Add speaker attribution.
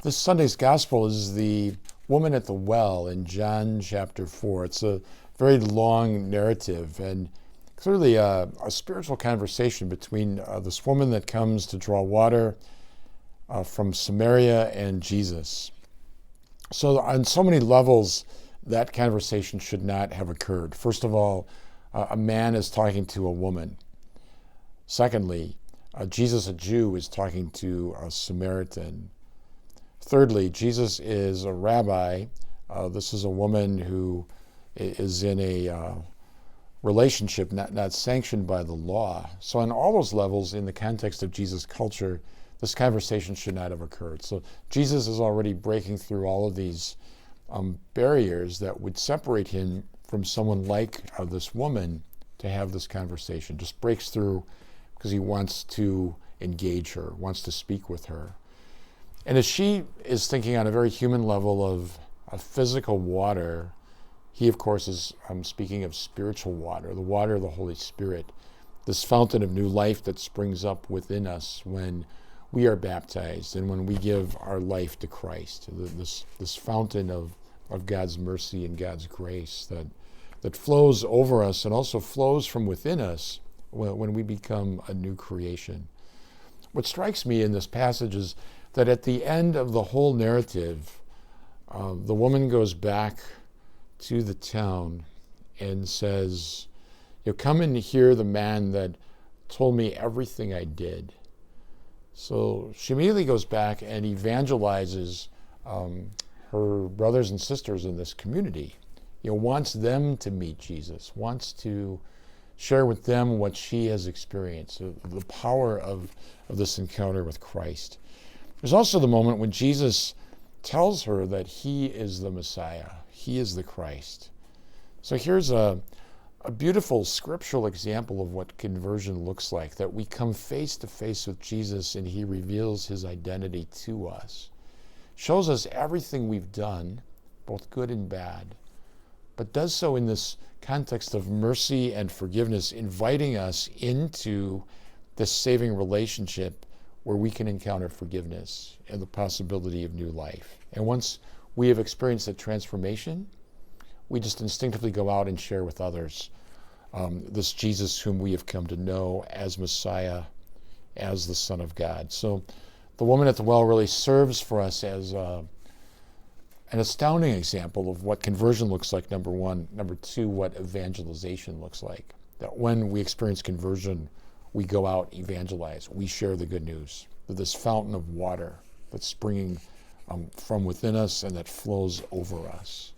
Speaker 1: This Sunday's gospel is the woman at the well in John chapter 4. It's a very long narrative and clearly a spiritual conversation between this woman that comes to draw water from Samaria and Jesus. So on so many levels, that conversation should not have occurred. First of all, a man is talking to a woman. Secondly, Jesus, a Jew, is talking to a Samaritan. Thirdly, Jesus is a rabbi. This is a woman who is in a relationship not sanctioned by the law. So on all those levels, in the context of Jesus' culture, this conversation should not have occurred. So Jesus is already breaking through all of these barriers that would separate him from someone like this woman to have this conversation. Just breaks through because he wants to engage her, wants to speak with her. And as she is thinking on a very human level of physical water, he, of course, is speaking of spiritual water, the water of the Holy Spirit, this fountain of new life that springs up within us when we are baptized and when we give our life to Christ, this fountain of God's mercy and God's grace that flows over us and also flows from within us when we become a new creation. What strikes me in this passage is that at the end of the whole narrative, the woman goes back to the town and says, come and hear the man that told me everything I did. So she immediately goes back and evangelizes her brothers and sisters in this community. Wants them to meet Jesus, wants to share with them what she has experienced, the power of this encounter with Christ. There's also the moment when Jesus tells her that he is the Messiah, he is the Christ. So here's a beautiful scriptural example of what conversion looks like, that we come face to face with Jesus and he reveals his identity to us. Shows us everything we've done, both good and bad, but does so in this context of mercy and forgiveness, inviting us into this saving relationship where we can encounter forgiveness and the possibility of new life. And once we have experienced that transformation, we just instinctively go out and share with others this Jesus whom we have come to know as Messiah, as the Son of God. So the woman at the well really serves for us as an astounding example of what conversion looks like, number one. Number two, what evangelization looks like. That when we experience conversion, we go out, evangelize, we share the good news. That this fountain of water that's springing from within us and that flows over us.